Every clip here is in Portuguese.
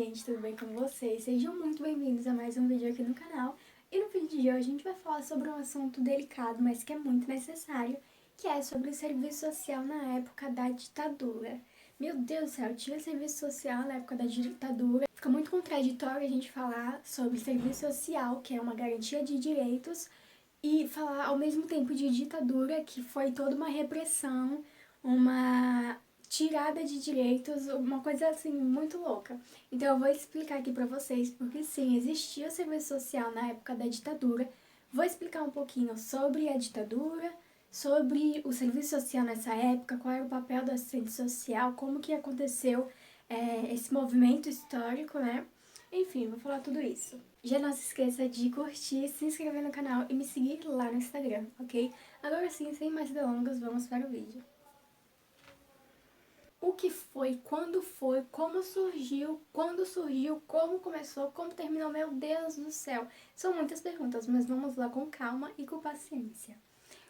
gente, tudo bem com vocês? Sejam muito bem-vindos a mais um vídeo aqui no canal. E no vídeo de hoje a gente vai falar sobre um assunto delicado, mas que é muito necessário, que é sobre o serviço social na época da ditadura. Meu Deus do céu, tinha serviço social na época da ditadura. Fica muito contraditório a gente falar sobre serviço social, que é uma garantia de direitos, e falar ao mesmo tempo de ditadura, que foi toda uma repressão, uma tirada de direitos, uma coisa assim muito louca. Então eu vou explicar aqui pra vocês porque sim, existia o serviço social na época da ditadura. Vou explicar um pouquinho sobre a ditadura, sobre o serviço social nessa época, qual era o papel do assistente social, como que aconteceu esse movimento histórico, né? Enfim, vou falar tudo isso. Já não se esqueça de curtir, se inscrever no canal e me seguir lá no Instagram, ok? Agora sim, sem mais delongas, vamos para o vídeo. O que foi, como surgiu, quando surgiu, como começou, como terminou, meu Deus do céu. São muitas perguntas, mas vamos lá com calma e com paciência.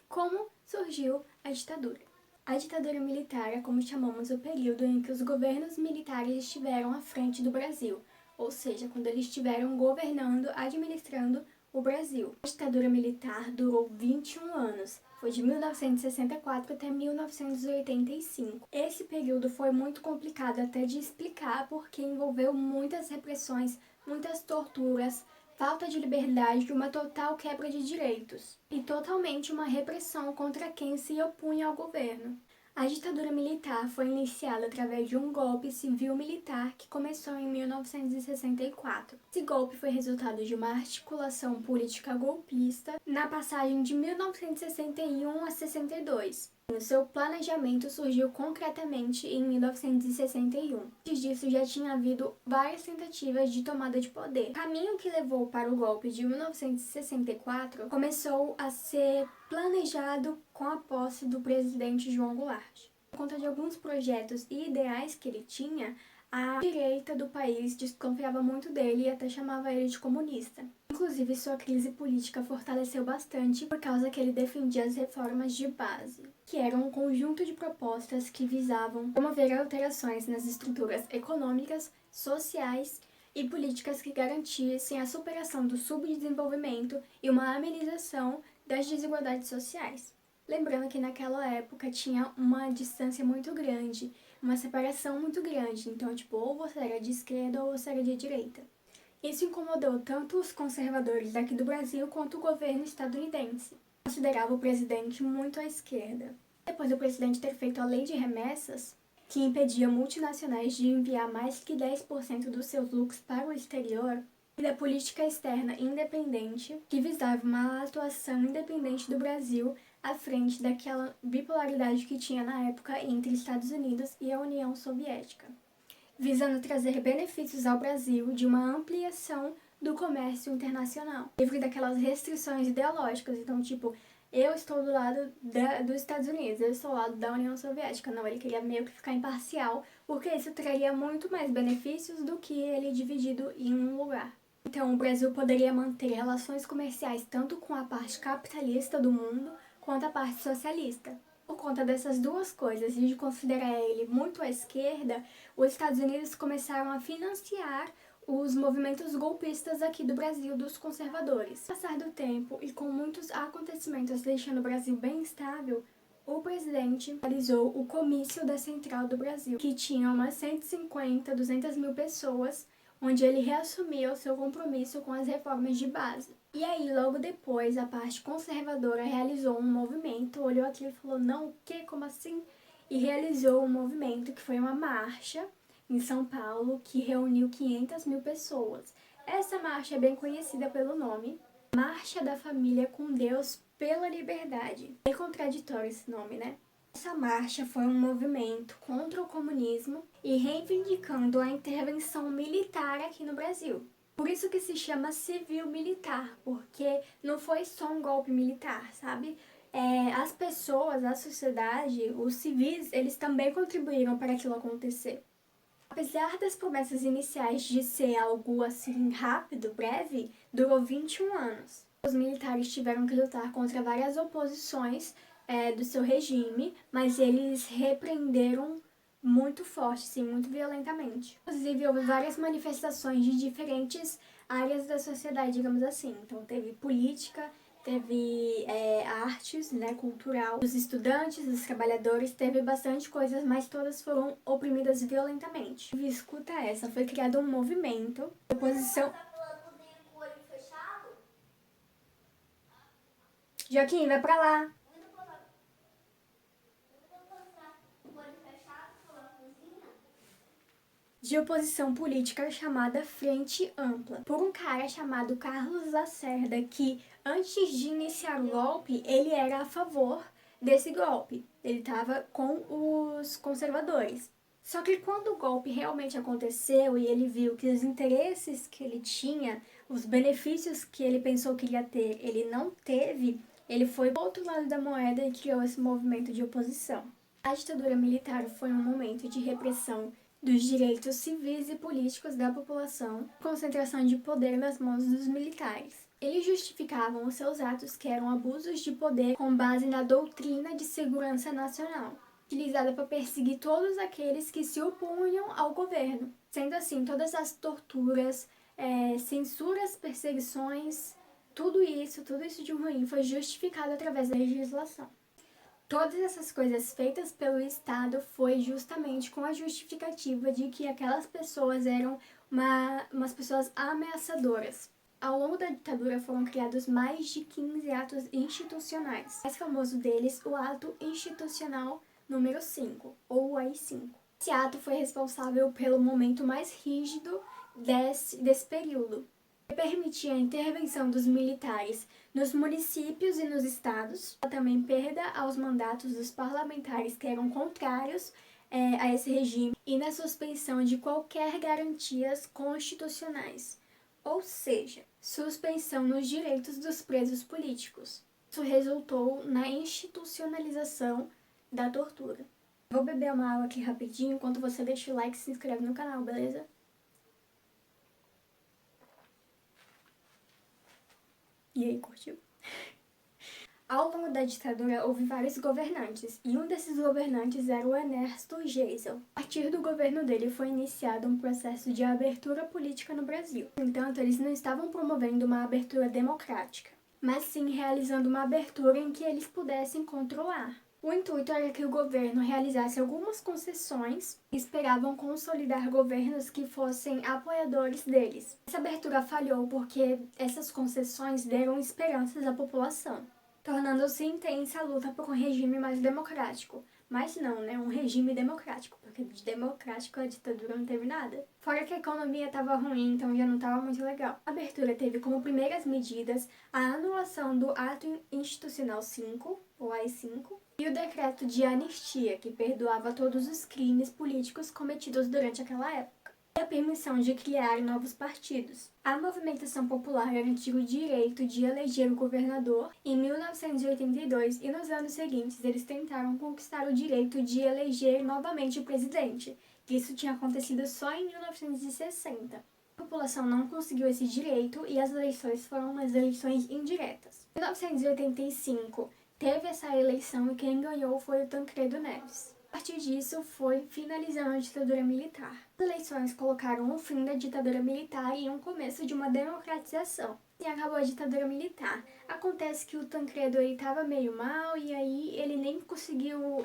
Como surgiu a ditadura? A ditadura militar é como chamamos o período em que os governos militares estiveram à frente do Brasil, ou seja, quando eles estiveram governando, administrando o Brasil. A ditadura militar durou 21 anos, foi de 1964 até 1985. Esse período foi muito complicado até de explicar porque envolveu muitas repressões, muitas torturas, falta de liberdade e uma total quebra de direitos, e totalmente uma repressão contra quem se opunha ao governo. A ditadura militar foi iniciada através de um golpe civil-militar que começou em 1964. Esse golpe foi resultado de uma articulação política golpista na passagem de 1961 a 62. O seu planejamento surgiu concretamente em 1961. Antes disso, já tinha havido várias tentativas de tomada de poder. O caminho que levou para o golpe de 1964 começou a ser planejado com a posse do presidente João Goulart. Por conta de alguns projetos e ideais que ele tinha, a direita do país desconfiava muito dele e até chamava ele de comunista. Inclusive, sua crise política fortaleceu bastante por causa que ele defendia as reformas de base, que eram um conjunto de propostas que visavam promover alterações nas estruturas econômicas, sociais e políticas que garantissem a superação do subdesenvolvimento e uma amenização das desigualdades sociais. Lembrando que naquela época tinha uma distância muito grande, uma separação muito grande, então ou você era de esquerda ou você era de direita. Isso incomodou tanto os conservadores daqui do Brasil quanto o governo estadunidense. Considerava o presidente muito à esquerda. Depois do presidente ter feito a lei de remessas, que impedia multinacionais de enviar mais que 10% dos seus lucros para o exterior, e da política externa independente, que visava uma atuação independente do Brasil à frente daquela bipolaridade que tinha na época entre Estados Unidos e a União Soviética, visando trazer benefícios ao Brasil de uma ampliação do comércio internacional, livre daquelas restrições ideológicas. Então, eu estou do lado dos Estados Unidos, eu estou do lado da União Soviética. Não, ele queria meio que ficar imparcial, porque isso traria muito mais benefícios do que ele dividido em um lugar. Então, o Brasil poderia manter relações comerciais tanto com a parte capitalista do mundo, quanto a parte socialista. Por conta dessas duas coisas e de considerar ele muito à esquerda, os Estados Unidos começaram a financiar os movimentos golpistas aqui do Brasil dos conservadores. Com o passar do tempo e com muitos acontecimentos deixando o Brasil bem instável, o presidente realizou o comício da Central do Brasil, que tinha umas 150, 200 mil pessoas, onde ele reassumia o seu compromisso com as reformas de base. E aí, logo depois, a parte conservadora realizou um movimento, olhou aquilo e falou, não, o quê? Como assim? E realizou um movimento que foi uma marcha em São Paulo, que reuniu 500 mil pessoas. Essa marcha é bem conhecida pelo nome Marcha da Família com Deus pela Liberdade. É contraditório esse nome, né? Essa marcha foi um movimento contra o comunismo e reivindicando a intervenção militar aqui no Brasil. Por isso que se chama civil-militar, porque não foi só um golpe militar, sabe? As pessoas, a sociedade, os civis, eles também contribuíram para aquilo acontecer. Apesar das promessas iniciais de ser algo assim rápido, breve, durou 21 anos. Os militares tiveram que lutar contra várias oposições do seu regime, mas eles repreenderam muito forte, sim, muito violentamente. Inclusive, houve várias manifestações de diferentes áreas da sociedade, digamos assim. Então, teve política, teve artes, né, cultural, dos estudantes, dos trabalhadores, teve bastante coisas, mas todas foram oprimidas violentamente. Escuta essa, foi criado um movimento de oposição. Joaquim, vai pra lá. De oposição política chamada Frente Ampla, por um cara chamado Carlos Lacerda, que antes de iniciar o golpe, ele era a favor desse golpe. Ele estava com os conservadores. Só que quando o golpe realmente aconteceu e ele viu que os interesses que ele tinha, os benefícios que ele pensou que ia ter, ele não teve, ele foi para o outro lado da moeda e criou esse movimento de oposição. A ditadura militar foi um momento de repressão dos direitos civis e políticos da população, concentração de poder nas mãos dos militares. Eles justificavam os seus atos que eram abusos de poder com base na doutrina de segurança nacional, utilizada para perseguir todos aqueles que se opunham ao governo. Sendo assim, todas as torturas, censuras, perseguições, tudo isso de ruim foi justificado através da legislação. Todas essas coisas feitas pelo Estado foi justamente com a justificativa de que aquelas pessoas eram umas pessoas ameaçadoras. Ao longo da ditadura foram criados mais de 15 atos institucionais. O mais famoso deles, o Ato Institucional número 5, ou o AI-5. Esse ato foi responsável pelo momento mais rígido desse período. Permitia a intervenção dos militares nos municípios e nos estados, também perda aos mandatos dos parlamentares que eram contrários a esse regime e na suspensão de qualquer garantias constitucionais, ou seja, suspensão nos direitos dos presos políticos. Isso resultou na institucionalização da tortura. Vou beber uma água aqui rapidinho enquanto você deixa o like e se inscreve no canal, beleza? E aí, curtiu? Ao longo da ditadura, houve vários governantes, e um desses governantes era o Ernesto Geisel. A partir do governo dele foi iniciado um processo de abertura política no Brasil. No entanto, eles não estavam promovendo uma abertura democrática, mas sim realizando uma abertura em que eles pudessem controlar. O intuito era que o governo realizasse algumas concessões e esperavam consolidar governos que fossem apoiadores deles. Essa abertura falhou porque essas concessões deram esperanças à população, tornando-se intensa a luta por um regime mais democrático. Mas não, né? Um regime democrático, porque de democrático a ditadura não teve nada. Fora que a economia estava ruim, então já não estava muito legal. A abertura teve como primeiras medidas a anulação do Ato Institucional 5, ou AI-5, e o decreto de anistia, que perdoava todos os crimes políticos cometidos durante aquela época. E a permissão de criar novos partidos. A movimentação popular garantiu o direito de eleger o governador em 1982 e nos anos seguintes eles tentaram conquistar o direito de eleger novamente o presidente, que isso tinha acontecido só em 1960. A população não conseguiu esse direito e as eleições foram umas eleições indiretas. Em 1985 teve essa eleição e quem ganhou foi o Tancredo Neves. A partir disso, foi finalizando a ditadura militar. As eleições colocaram o fim da ditadura militar e um começo de uma democratização. E acabou a ditadura militar. Acontece que o Tancredo estava meio mal e aí ele nem conseguiu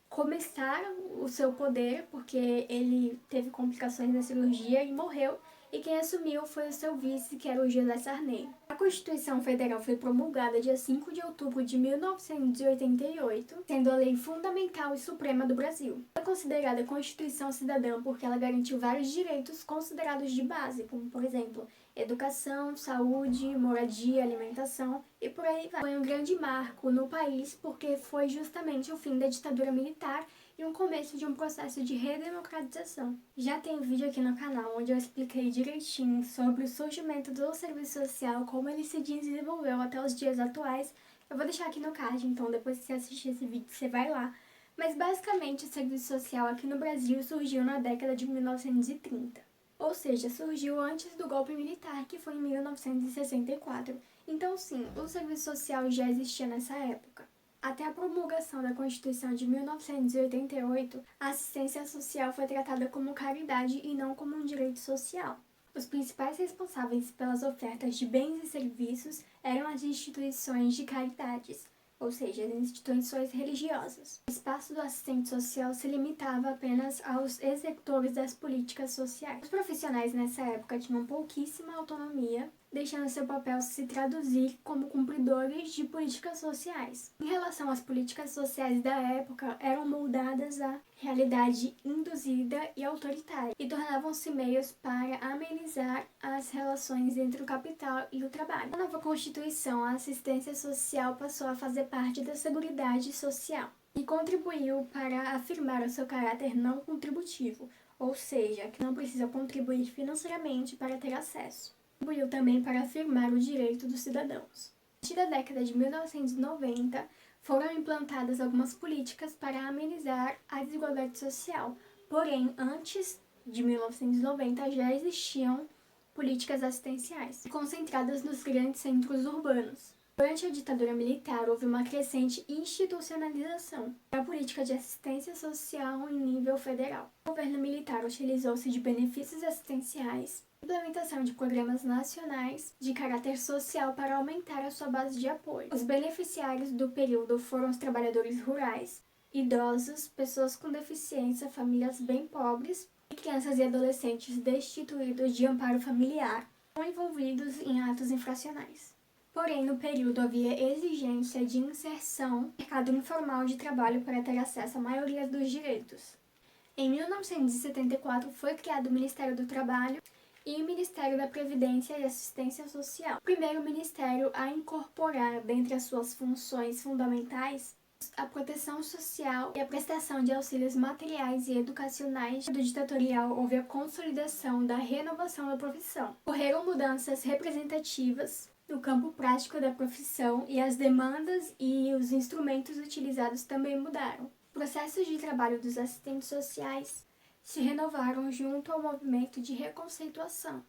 começar o seu poder porque ele teve complicações na cirurgia e morreu. E quem assumiu foi o seu vice, que era o José Sarney. A Constituição Federal foi promulgada dia 5 de outubro de 1988, sendo a lei fundamental e suprema do Brasil. É considerada Constituição Cidadã porque ela garantiu vários direitos considerados de base, como, por exemplo, educação, saúde, moradia, alimentação e por aí vai. Foi um grande marco no país porque foi justamente o fim da ditadura militar e um começo de um processo de redemocratização. Já tem vídeo aqui no canal onde eu expliquei direitinho sobre o surgimento do serviço social, como ele se desenvolveu até os dias atuais. Eu vou deixar aqui no card, então depois que você assistir esse vídeo você vai lá. Mas basicamente o serviço social aqui no Brasil surgiu na década de 1930. Ou seja, surgiu antes do golpe militar, que foi em 1964. Então sim, o serviço social já existia nessa época. Até a promulgação da Constituição de 1988, a assistência social foi tratada como caridade e não como um direito social. Os principais responsáveis pelas ofertas de bens e serviços eram as instituições de caridades, ou seja, as instituições religiosas. O espaço do assistente social se limitava apenas aos executores das políticas sociais. Os profissionais nessa época tinham pouquíssima autonomia, deixando seu papel se traduzir como cumpridores de políticas sociais. Em relação às políticas sociais da época, eram moldadas à realidade induzida e autoritária e tornavam-se meios para amenizar as relações entre o capital e o trabalho. Na nova Constituição, a assistência social passou a fazer parte da Seguridade Social e contribuiu para afirmar o seu caráter não contributivo, ou seja, que não precisa contribuir financeiramente para ter acesso. Contribuiu também para afirmar o direito dos cidadãos. A partir da década de 1990, foram implantadas algumas políticas para amenizar a desigualdade social. Porém, antes de 1990 já existiam políticas assistenciais, concentradas nos grandes centros urbanos. Durante a ditadura militar, houve uma crescente institucionalização da política de assistência social em nível federal. O governo militar utilizou-se de benefícios assistenciais, implementação de programas nacionais de caráter social para aumentar a sua base de apoio. Os beneficiários do período foram os trabalhadores rurais, idosos, pessoas com deficiência, famílias bem pobres e crianças e adolescentes destituídos de amparo familiar ou envolvidos em atos infracionais. Porém, no período havia exigência de inserção no mercado informal de trabalho para ter acesso à maioria dos direitos. Em 1974 foi criado o Ministério do Trabalho e o Ministério da Previdência e Assistência Social, o primeiro ministério a incorporar dentre as suas funções fundamentais a proteção social e a prestação de auxílios materiais e educacionais. No ditatorial houve a consolidação da renovação da profissão. Ocorreram mudanças representativas no campo prático da profissão e as demandas e os instrumentos utilizados também mudaram. Os processos de trabalho dos assistentes sociais se renovaram junto ao movimento de reconceituação,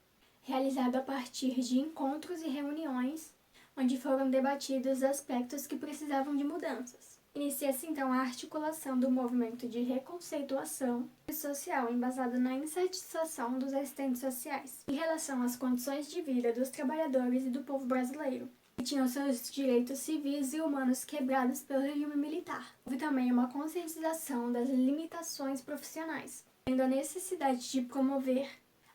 realizado a partir de encontros e reuniões, onde foram debatidos aspectos que precisavam de mudanças. Inicia-se então a articulação do movimento de reconceituação social embasado na insatisfação dos assistentes sociais em relação às condições de vida dos trabalhadores e do povo brasileiro, que tinham seus direitos civis e humanos quebrados pelo regime militar. Houve também uma conscientização das limitações profissionais, tendo a necessidade de promover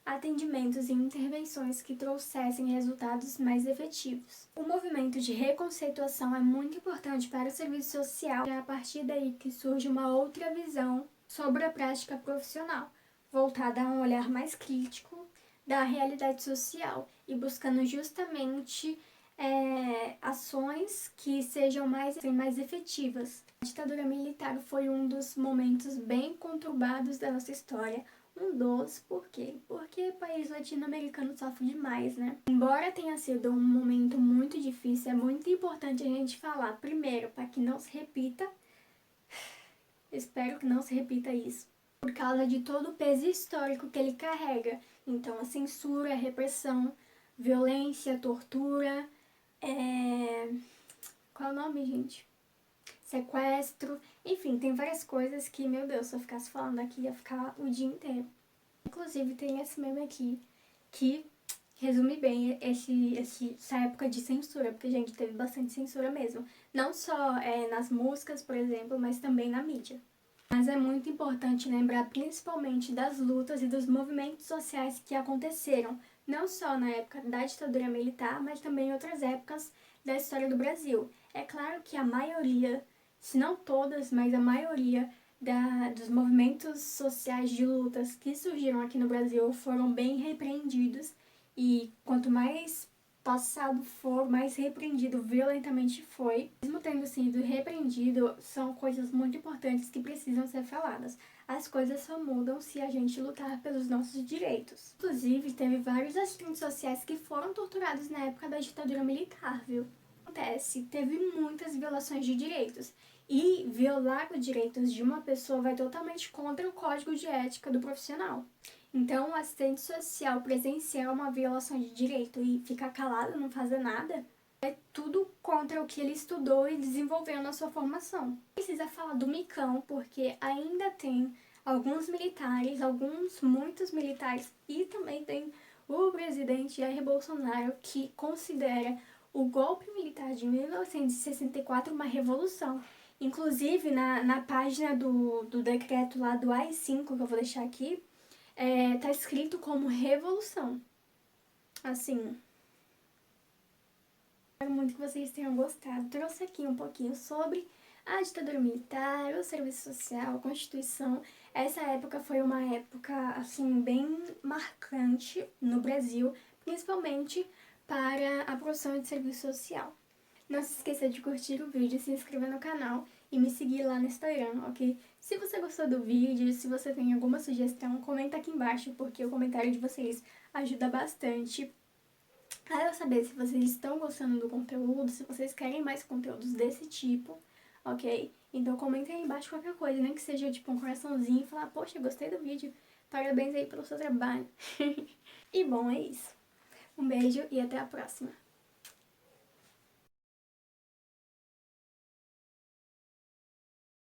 atendimentos e intervenções que trouxessem resultados mais efetivos. O movimento de reconceituação é muito importante para o serviço social, e é a partir daí que surge uma outra visão sobre a prática profissional, voltada a um olhar mais crítico da realidade social e buscando justamente ações que sejam mais efetivas. A ditadura militar foi um dos momentos bem conturbados da nossa história. Por quê? Porque o país latino-americano sofre demais, né? Embora tenha sido um momento muito difícil, é muito importante a gente falar, primeiro, para que não se repita, espero que não se repita isso, por causa de todo o peso histórico que ele carrega. Então, a censura, a repressão, violência, tortura, qual é o nome, gente? Sequestro, enfim, tem várias coisas que, meu Deus, se eu ficasse falando aqui, ia ficar o dia inteiro. Inclusive, tem esse meme aqui, que resume bem essa época de censura, porque, gente, teve bastante censura mesmo. Não só nas músicas, por exemplo, mas também na mídia. Mas é muito importante lembrar principalmente das lutas e dos movimentos sociais que aconteceram, não só na época da ditadura militar, mas também em outras épocas da história do Brasil. É claro que a maioria, se não todas, mas a maioria dos movimentos sociais de lutas que surgiram aqui no Brasil foram bem repreendidos, e quanto mais passado for, mais repreendido violentamente foi. Mesmo tendo sido repreendido, são coisas muito importantes que precisam ser faladas. As coisas só mudam se a gente lutar pelos nossos direitos. Inclusive, teve vários assistentes sociais que foram torturados na época da ditadura militar, viu? Acontece, teve muitas violações de direitos. E violar os direitos de uma pessoa vai totalmente contra o código de ética do profissional. Então, o assistente social presenciar uma violação de direito e ficar calado, não fazer nada, É tudo contra o que ele estudou e desenvolveu na sua formação. Precisa falar do micão, porque ainda tem alguns militares, muitos militares, e também tem o presidente Jair Bolsonaro, que considera o golpe militar de 1964 uma revolução. Inclusive, na página do decreto lá do AI-5, que eu vou deixar aqui, tá escrito como revolução. Assim, espero muito que vocês tenham gostado. Trouxe aqui um pouquinho sobre a ditadura militar, o serviço social, a Constituição. Essa época foi uma época, assim, bem marcante no Brasil, principalmente para a produção de serviço social. Não se esqueça de curtir o vídeo, se inscrever no canal e me seguir lá no Instagram, ok? Se você gostou do vídeo, se você tem alguma sugestão, comenta aqui embaixo, porque o comentário de vocês ajuda bastante a eu saber se vocês estão gostando do conteúdo, se vocês querem mais conteúdos desse tipo, ok? Então comenta aí embaixo qualquer coisa, nem que seja tipo um coraçãozinho e falar, poxa, gostei do vídeo, parabéns aí pelo seu trabalho. E bom, é isso. Um beijo e até a próxima.